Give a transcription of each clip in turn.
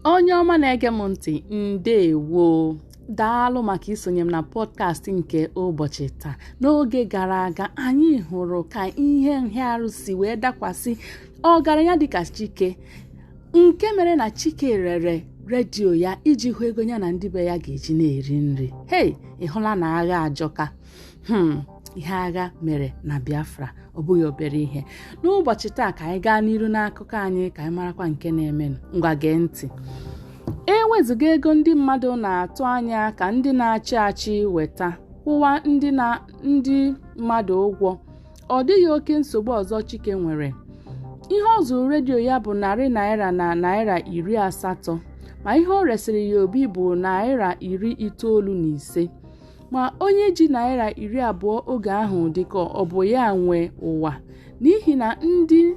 Onye ọma na-ege m ntị, ndewo. Daalụ maka isonye m na podcast nke ụbọchị taa. N'oge gara aga anyị hụrụ ka ihe nhịarụ si wee dakwasị ọgaranya dịka Chike, nke mere na Chike rere redio ya iji hụ ego ya na ndị be ya ga-eji na-eri nri. Ị hụla na agha ajọka. Ihe agha mere na Biafra ọ bụghị obere ihe. N'ụbọchị taa ka anyị gaa n'iru n'akụkọ anyị ka anyị marakwa nke na-eme. Ngwa gee ntị. Ewezuga ego ndị mmadụ na-atụ anya ka ndị na-achị achị weta kwụwa ndị mmadụ ụgwọ, ọ dịghị oke nsogbu ọzọ Chike nwere. Ihe ọ zụrụ redio ya bụ $100 na $80, ma ihe o resịrị ya Obi bụ $95. Ma onye ji $20 oge ahụ dịka ọ bụ ya nwe ụwa, n'ihi na ndị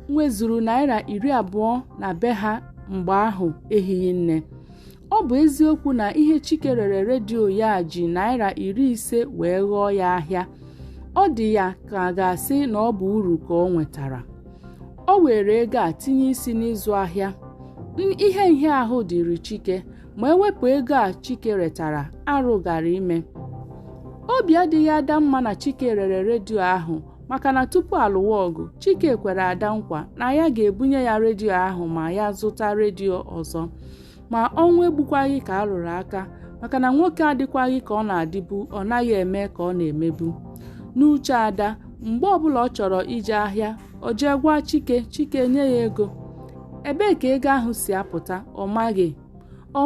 nwezuru $20 na be ha mgbe ahụ ehighị nne. Ọ bụ eziokwu na ihe Chike rere redio ya ji $50 wee ghọọ ya ahịa. Ọ dị ya ka a ga-asị na ọ bụ uru ka ọ nwetara. O were ego a tinye isi n'ịzụ ahịa. Ihe nhịahụ dịrị Chike, ma ewepụ ego a Chike retara, arụ gara ime. Obi adịghị Ada mma na Chike rere redio ahụ, maka na tupu alụwa ọgụ, Chike kwere Ada nkwa na ya ga-ebunye ya redio ahụ ma ya zụta redio ọzọ. Ma ọnwụ egbukwaghị ka a rụrụ aka, maka na nwoke adịkwaghị ka ọ na-adịbu, ọ naghị eme ka ọ na-emebu. N'uche Ada, mgbe ọbụla ọ chọrọ ije ahịa, o jee gwa Chike nye ya ego. Ebee ka ego ahụ si apụta? Ọ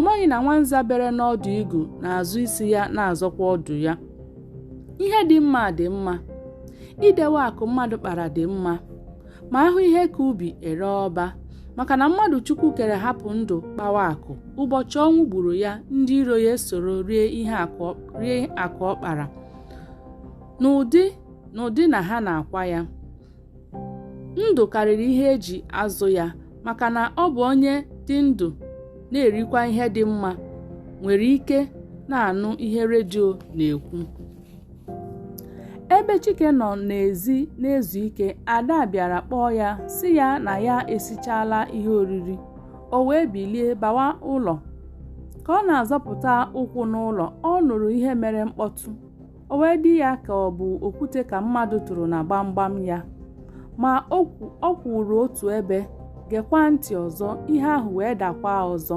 maghị na nwanza bere n'ọdụ igu na-azụ isi ya na-azọkwa ọdụ ya. Ihe dị mma dị mma, idewe akụ mmadụ kpara dị mma, ma ahụ ihe ka ubi ere ọba, maka na mmadụ Chukwu kere hapụ ndụ kpawa akụ. Ụbọchị ọnwụ gburu ya, ndị iro ya esoro rie akụ ọ kpara, n'ụdị na ha na-akwa ya. Ndụ karịrị ihe eji azụ ya, maka na ọ bụ onye dị ndụ na-erikwa ihe dị mma nwere ike na-anụ ihe redio na-ekwu. Ebe Chike nọ n'ezi na-ezu ike, Ada bịara kpọọ ya sị ya na ya esichala ihe oriri. O wee bilie bawa ụlọ. Ka ọ na-azọpụta ụkwụ n'ụlọ, ọ nụrụ ihe mere mkpọtụ. O wee dị ya ka ọ bụ okwute ka mmadụ tụrụ na gbamgbam ya. Ma ọ kwụrụ otu ebe, gekwa ntị ọzọ, ihe ahụ wee dakwa ọzọ.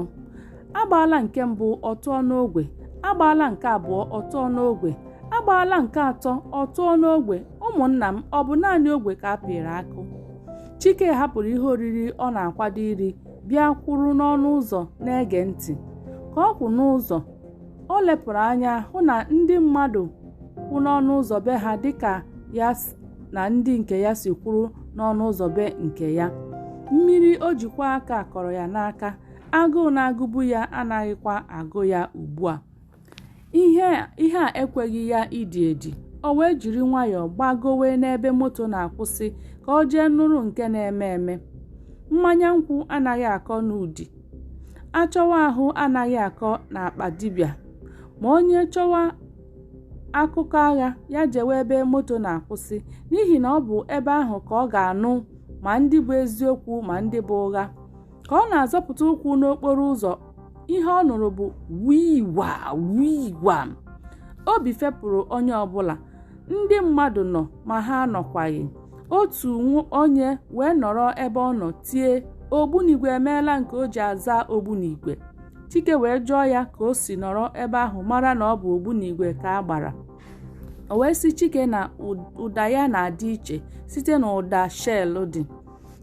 Agbaala nke mbụ ọtụọ n'ogwe, agbaala nke abụọ ọtụọ n'ogwe, agbaala nke atọ ọtụọ n'ogwe. Ụmụnna m, ọ bụ naanị ogwe ka a pịrị akụ. Chike hapụrụ ihe oriri ọ na-akwado iri, bịa kwụrụ n'ọnụ ụzọ na-ege ntị. Ka ọ kwụ n'ụzọ, o lepụrụ anya hụ na ndị mmadụ kwụ n'ọnụ ụzọ be ha dịka ya na ndị nke ya si kwụrụ n'ọnụ ụzọ be nke ya. Mmiri o jikwa aka kọrọ ya n'aka, agụụ na-agụbu ya anaghịkwa agụ ya ugbu a. Ihe a ekweghị ya ịdị edi. O wee jiri nwayọọ gbagowe n'ebe moto na-akwụsị ka o jee nụrụ nke na-eme eme. Mmanya nkwụ anaghị akọ n'ụdị, achọwa ahụ anaghị akọ n'akpa dibịa. Ma onye chọwa akụkọ agha, ya jewe ebe moto na-akwụsị, n'ihi na ọ bụ ebe ahụ ka ọ ga-anụ ma ndị bụ eziokwu ma ndị bụ ụgha. Ka ọ na-azọpụta ụkwụ n'okporo ụzọ, ihe ọ nụrụ bụ wiwa. Obi fepụrụ onye ọbụla. Ndị mmadụ nọ ma ha anọkwaghị. Otu onye wee nọrọ ebe ọ nọ tie, "Ogbunigwe emeela nke o ji aza Ogbunigwe." Chike wee jụọ ya ka o si nọrọ ebe ahụ mara na ọ bụ Ogbunigwe ka a gbara. O wee sị Chike na ụda ya na-adị iche site n'ụda shell dị.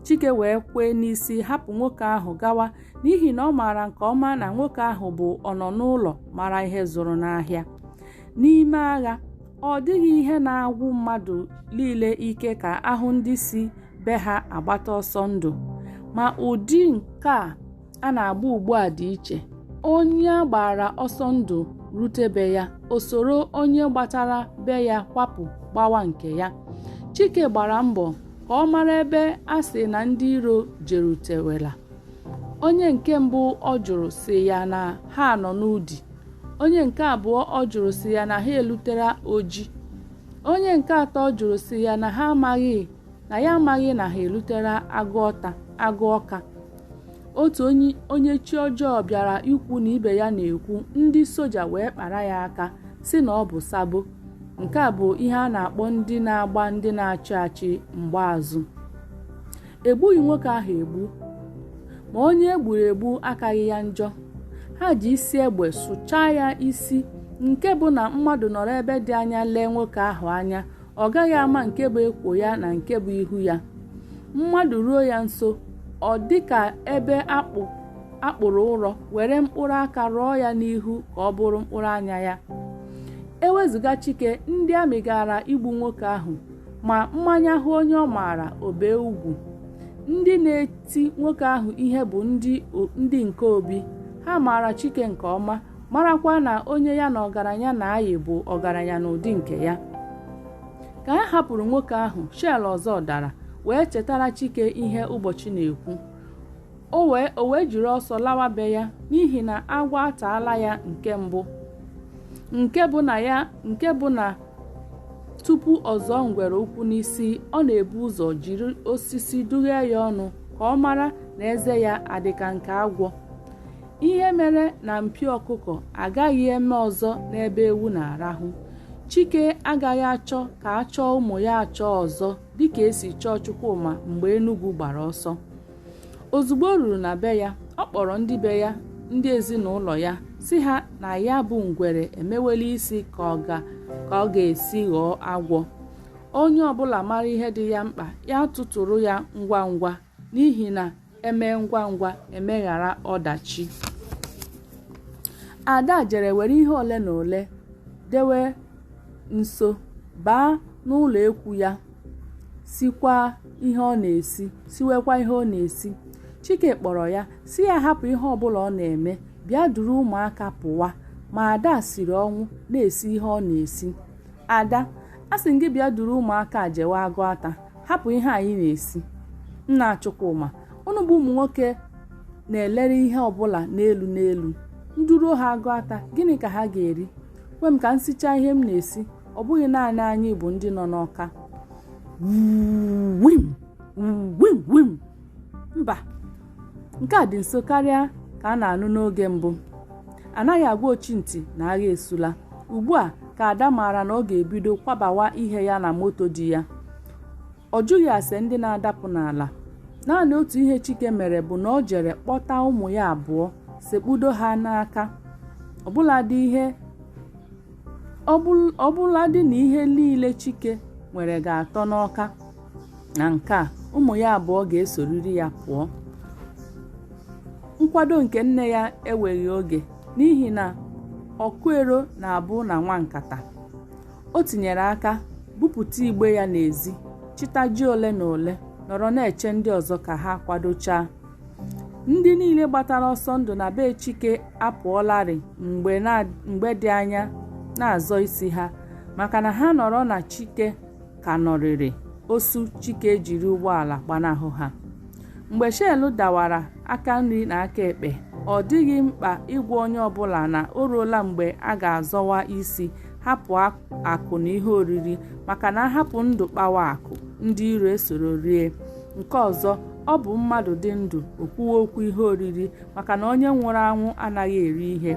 Chike wee kwee n'isi hapụ nwoke ahụ gawa, n'ihi na ọ maara nke ọma na nwoke ahụ bụ ọnọ n'ụlọ mara ihe zụrụ n'ahịa. N'ime agha, ọ dịghị ihe na-agwụ mmadụ niile ike ka ahụ ndị si be ha agbata ọsọ ndụ. Ma ụdị nke a na-agba ugbu a dị iche. Onye gbara ọsọ ndụ rute be ya, o soro onye gbatara be ya kwapụ gbawa nke ya. Chike gbara mbọ ka ọ mara ebe a sị na ndị iro jerutewela. Onye nke mbụ ọ jụrụ sị ya na ha nọ n'ụdị. Onye nke abụọ ọ jụrụ sị ya na ha elutera oji. Onye nke atọ ọ jụrụ sị ya na ya amaghị na ha elutera agụ ọka. otu onye chi ọjọọ bịara ikwu na ibe ya na-ekwu, ndị soja wee kpara ya aka si na ọ bụ sabo. Nke a bụ ihe a na-akpọ ndị na-agba ndị na-achị achị mgbaazụ. Egbughị nwoke ahụ egbu, ma onye egburu egbu akaghị ya njọ. Ha ji isi egbe sụchaa ya isi, nke bụ na mmadụ nọrọ ebe dị anya lee nwoke ahụ anya, ọ gaghị ama nke bụ ekwo ya na nke bụ ihu ya. Mmadụ ruo ya nso, ọ dị ka ebe akpụrụ ụrọ were mkpụrụ aka rụọ ya n'ihu ka ọ bụrụ mkpụrụ anya ya. Ewezuga Chike, ndị amị gara igbu nwoke ahụ, ma mmanya hụ onye ọ maara obee ugwu. Ndị na-eti nwoke ahụ ihe bụ ndị nke obi. Ha maara Chike nke ọma, marakwa na onye ya na ọgaranya na-ayị bụ ọgaranya n'ụdị nke ya. Ka ha hapụrụ nwoke ahụ, shel ọzọ dara wee chetara Chike ihe ụbọchị na-ekwu. O wee jiri ọsọ lawa be ya, n'ihi na agwọ ataala ya nke mbụ, nke bụ na tupu ọzọ ngwere ụkwụ n'isi, ọ na-ebu ụzọ jiri osisi dughee ya ọnụ ka ọ mara na eze ya adịka nke agwọ. Ihe mere na mpi ọkụkọ agaghị eme ọzọ n'ebe ewu na-arahụ. Chike agaghị achọ ka a chọọ ụmụ ya achọ ọzọ dịka esi chọọ Chukwuma mgbe Enugu gbara ọsọ. Ozugbo o ruru na be ya, ọ kpọrọ ndị be ya, ndị ezinụlọ ya, si ha na ya bụ ngwere emewela isi ka ọ ga-esi ghọọ agwọ. Onye ọbụla mara ihe dị ya mkpa, ya tụtụrụ ya ngwa ngwa, n'ihi na eme ngwa ngwa emeghara ọdachi. Ada jere were ihe ole na ole dewe nso, baa n'ụlọ ekwu ya, siwekwa ihe ọ na-esi. Chike kpọrọ ya si ya hapụ ihe ọbụla ọ na-eme, bịa duru ụmụaka pụwa. Ma Ada siri ọnwụ na-esi ihe ọ na-esi. Ada, asị gị bịa duru ụmụaka jewe agụ ata, hapụ ihe anyị na-esi. Nna Chukwuma, unu bụ ụmụ nwoke na-elere ihe ọbụla n'elu n'elu. Nduru ha agụ ata, gịnị ka ha ga-eri? Kwe m ka m sichaa ihe m na-esi, ọ bụghị naanị anyị bụ ndị nọ n'Ọka. Wim. Mba, nke a dị nso karịa ka a na-anụ n'oge mbụ. Anaghị agwa ochintị na agha esula. Ugbu a ka Ada maara na ọ ga-ebido kwabawa ihe ya na moto di ya. Ọ jụghị ase ndị na-adapụ n'ala. Naanị otu ihe Chike mere bụ na ọ jere kpọta ụmụ ya abụọ, sekpudo ha n'aka. Ọbụladị na ihe niile Chike nwere ga-atọ n'Ọka, na nke a ụmụ ya abụọ ga-esoriri ya pụọ. Nkwado nke nne ya eweghị oge, n'ihi na ọkụero na-abụ na nwa nkata. O tinyere aka bupụta igbe ya n'ezi, chịta ji ole na ole, nọrọ na-eche ndị ọzọ ka ha kwadochaa. Ndị niile gbatara ọsọ ndụ na be Chike apụọlarị mgbe dị anya na-azọ isi ha, maka na ha nọrọ na Chike ka nọrịrị osu Chike jiri ụgbọala gbanahụ ha. Mgbe shelu dawara aka nri na aka ekpe, ọ dịghị mkpa ịgwa onye ọbụla na o ruola mgbe a ga-azọwa isi, hapụ akụ na ihe oriri, maka na hapụ ndụ kpawa akụ, ndị iro esoro rie. Nke ọzọ, ọ bụ mmadụ dị ndụ okwuwe okwu ihe oriri, maka na onye nwụrụ anwụ anaghị eri ihe.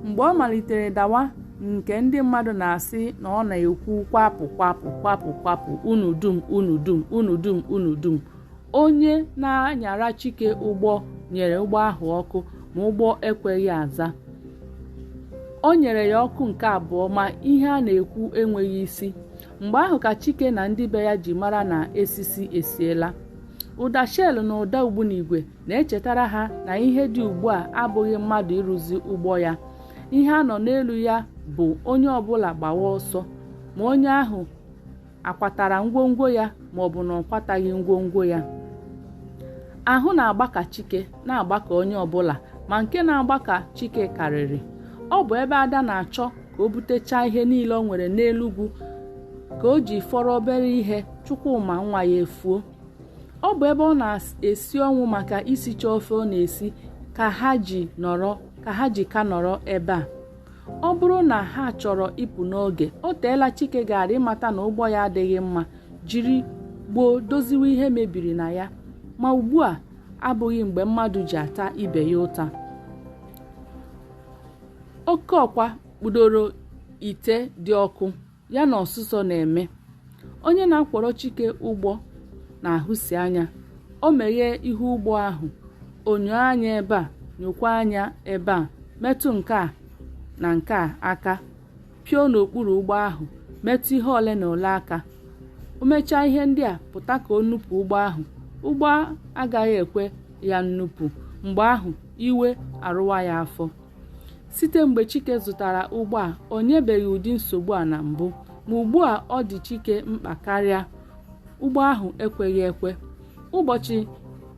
Mgbe ọ malitere dawa nke ndị mmadụ na-asị na ọ na-ekwu kwapụ, unu dum, onye na-anyara Chike ụgbọ nyere ụgbọ ahụ ọkụ, ma ụgbọ ekweghị aza. O nyere ya ọkụ nke abụọ, ma ihe a na-ekwu enweghị isi. Mgbe ahụ ka Chike na ndị be ya ji mara na esisi esiela. Ụda shelu na ụda ogbunigwe na-echetara ha na ihe dị ugbu a abụghị mmadụ ịrụzi ụgbọ ya. Ihe a nọ n'elu ya bụ onye ọbụla gbawa ọsọ, ma onye ahụ akwatara ngwongwo ya ma ọ bụ na ọ kwataghị ngwongwo ya. Ahụ na-agba ka Chike, na-agba ka onye ọbụla, ma nke na-agba ka Chike karịrị. Ọ bụ ebe Ada na-achọ ka o butechaa ihe niile o nwere n'elugwu, ka o ji fọrọ obere ihe Chukwuma nwa ya efuo. Ọ bụ ebe ọ na-esi ọnwụ maka isicha ofe ọ na-esi ka ha ji ka nọrọ ebe a. Ọ bụrụ na ha chọrọ ịpụ n'oge, o teela Chike gara ịmata na ụgbọ ya adịghị mma, jiri gboo doziwe ihe mebiri na ya. Ma ugbu a, abụghị mgbe mmadụ ji ata ibe ya ụta. Oke ọkwa kpudoro ite dị ọkụ ya na ọsụsọ na-eme. Onye na-akwọrọ Chike ụgbọ na-ahụsi anya. O meghee ihu ụgbọ ahụ, onyo anya ebe a, nyokwa anya ebe a, metụ nke a na nke a aka, pịọ n'okpuru ụgbọ ahụ, metụ ihe ole na ole aka. O mechaa ihe ndị a, pụta ka o nupụ ụgbọ ahụ. Ụgbọ agaghị ekwe ya nnupụ. Mgbe ahụ iwe arụwa ya afọ. Site mgbe Chike zụtara ụgbọ a, o nyebeghị ụdị nsogbu a na mbụ, ma ugbu a ọ dị Chike mkpa karịa. Ụgbọ ahụ ekweghị ekwe. Ụbọchị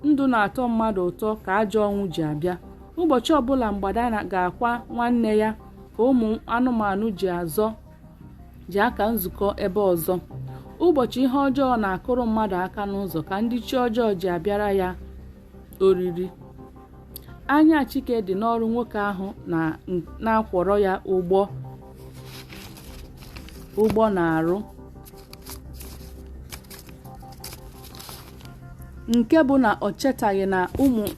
ndụ na-atọ mmadụ ụtọ ka ajọ ọnwụ ji abịa. Ụbọchị ọbụla mgbada ga-akwa nwanne ya ka ụmụ anụmanụ ji aka nzukọ ebe ọzọ. Ụbọchị ihe ọjọọ na-akụrụ mmadụ aka n'ụzọ ka ndị chi ọjọọ ji abịara ya oriri. Anya Chike dị n'ọrụ nwoke ahụ na-akwọrọ ya ụgbọ na-arụ, nke bụ na ọ chetaghị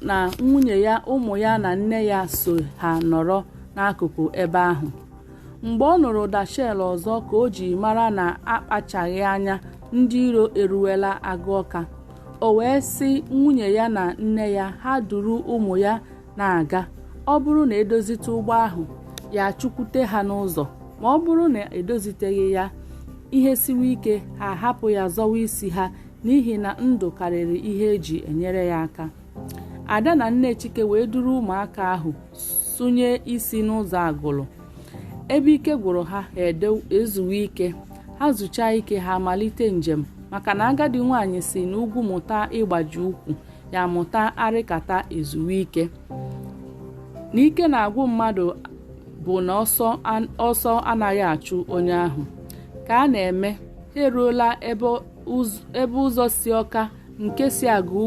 na nwunye ya, ụmụ ya na nne ya so ha nọrọ n'akụkụ ebe ahụ. Mgbe ọ nụrụ ụda shel ọzọ ka o ji mara na akpachaghị anya ndị iro eruwela agụ ọka. O wee sị nwunye ya na nne ya ha duru ụmụ ya na-aga. Ọ bụrụ na edozite ụgbọ ahụ, ya chụkwute ha n'ụzọ, ma ọ bụrụ na edoziteghị ya, ihe siwe ike, ha hapụ ya zọwa isi ha, n'ihi na ndụ karịrị ihe eji enyere ya aka. Ada na nne Chike wee duru ụmụaka ahụ sụnye isi n'ụzọ agụlụ. Ebe ike gwụrụ ha, ezuwe ike. Ha zụchaa ike, ha malite njem, maka na agadi nwaanyị si n'ugwu mụta ịgbaji ụkwụ, ya mụta arịkata ezuwe ike. N'ike na-agwụ mmadụ bụ na ọsọ anaghị achụ onye ahụ. Ka a na-eme, ha eruola ebe ụzọ si Ọka, nke si Agụ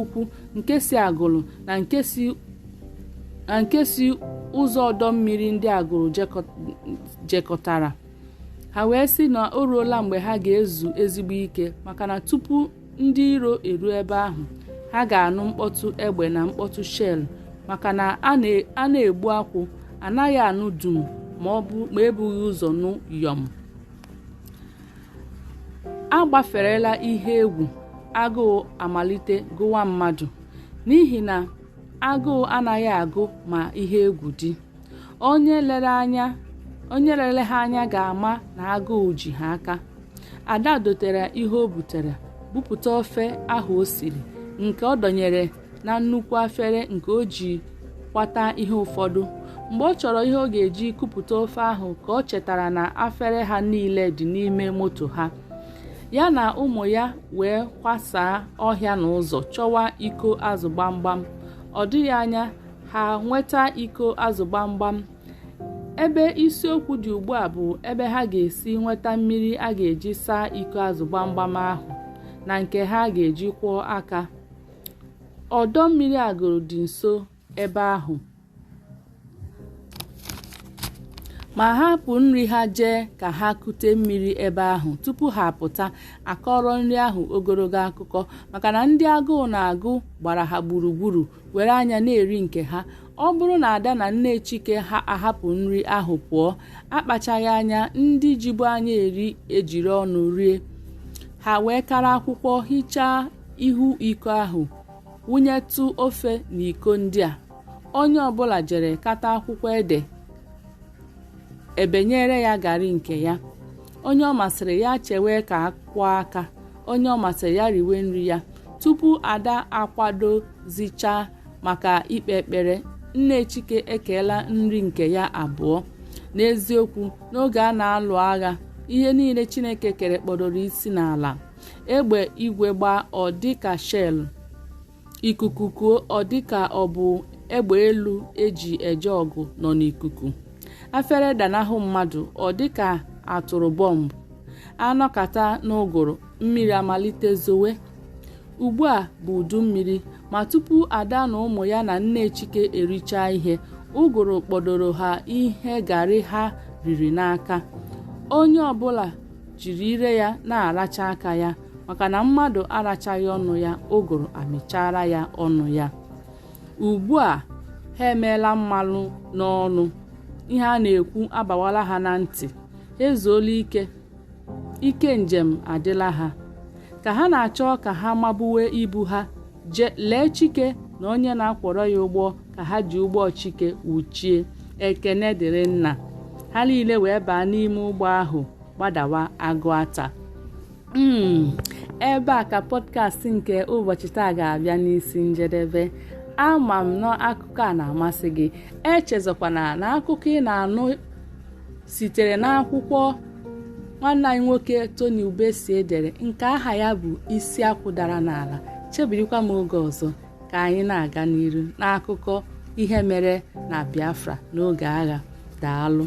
Ukwu, nke si Agụlụ na nke si ụzọ ọdọ mmiri ndị Agụrụ jekọtara. Ha wee sị na o ruola mgbe ha ga-ezu ezigbo ike, maka na tupu ndị iro eruo ebe ahụ, ha ga-anụ mkpọtụ egbe na mkpọtụ shel, maka na a na-egbu akwụ anaghị anụ dum ma ebughị ụzọ nụ yọm. A gbaferela ihe egwu, agụụ amalite gụwa mmadụ, n'ihi na agụụ anaghị agụ ma ihe egwu dị. Onye lere ha anya ga-ama na agụụ ji ha aka. Ada dotere ihe o butere, bupụta ofe ahụ o siri, nke ọ dọnyere na nnukwu afere nke o ji kwata ihe ụfọdụ. Mgbe ọ chọrọ ihe ọ ga-eji kupụta ofe ahụ ka ọ chetara na afere ha niile dị n'ime moto ha. Ya na ụmụ ya wee kwasaa ọhịa n'ụzọ chọwa iko azụ gbamgbam. Ọ dịghị anya ha nweta iko azụ gbamgbam. Ebe isiokwu dị ugbu a bụ ebe ha ga-esi nweta mmiri a ga-eji saa iko azụ gbamgbam ahụ na nke ha ga-eji kwọọ aka. Ọdọ mmiri Agụrụ dị nso ebe ahụ, ma hapụ nri ha jee ka ha kute mmiri ebe ahụ. Tupu ha apụta, akọrọ nri ahụ ogologo akụkọ, maka na ndị agụụ na-agụ gbara ha gburugburu were anya na-eri nke ha. Ọ bụrụ na Ada na nne Chike ha ahapụ nri ahụ pụọ, akpachaghị anya, ndị jibu anya ejiri ọnụ rie. Ha wee kara akwụkwọ hichaa ihu iko ahụ, wụnyetụ ofe n'iko ndị a. Onye ọbụla jere kata akwụkwọ ede, ebenyere ya garị nke ya. Onye ọ masịrị ya chewe ka akwụọ aka, onye ọ masịrị ya riwe nri ya. Tupu Ada akwadozichaa maka ikpe ekpere, nne Chike ekeela nri nke ya abụọ. N'eziokwu, n'oge a na-alụ agha, ihe niile Chineke kere kpọdoro isi n'ala. Egbe igwe gbaa, ọ dịka shel. Ikuku kuo, ọ dịka ọ bụ egbe elu eji eje ọgụ nọ n'ikuku. Afere danahụ mmadụ, ọ dịka atụrụ bọmbụ. Anọkata n'ụgụrụ, mmiri amalite zowe. Ugbu a bụ udu mmiri, ma tupu Ada na ụmụ ya na nne Chike erichaa ihe, ụgụrụ kpọdoro ha ihe garị ha riri n'aka. Onye ọbụla jiri ire ya na-aracha aka ya. maka na mmadụ arachaghị ọnụ ya, ụgụrụ amịchara ya ọnụ ya. Ugbu a ha emeela mmalụ n'ọnụ, ihe a na-ekwu abawala ha na ntị, ezuola ike njem adịla ha. Ka ha na-achọ ka ha mabuwe ibu ha, lee Chike na onye na-akwọrọ ya ụgbọ ka ha ji ụgbọ Chike wuchie. Ekene dịrị nna. Ha niile wee baa n'ime ụgbọ ahụ gbadawa Agụata. Ebe a ka pọdkast nke ụbọchị taa ga-abịa n'isi njedebe. Ama m na akụkọ a na-amasị gị. Echezọkwana na akụkọ ị na-anụ sitere n'akwụkwọ nwanne anyị nwoke Tony Ubesi edere, nke aha ya bụ Isi Akwụ Dara n'ala. Chebirikwa m oge ọzọ ka anyị na-aga n'iru n'akụkọ ihe mere na Biafra n'oge agha. Daalụ.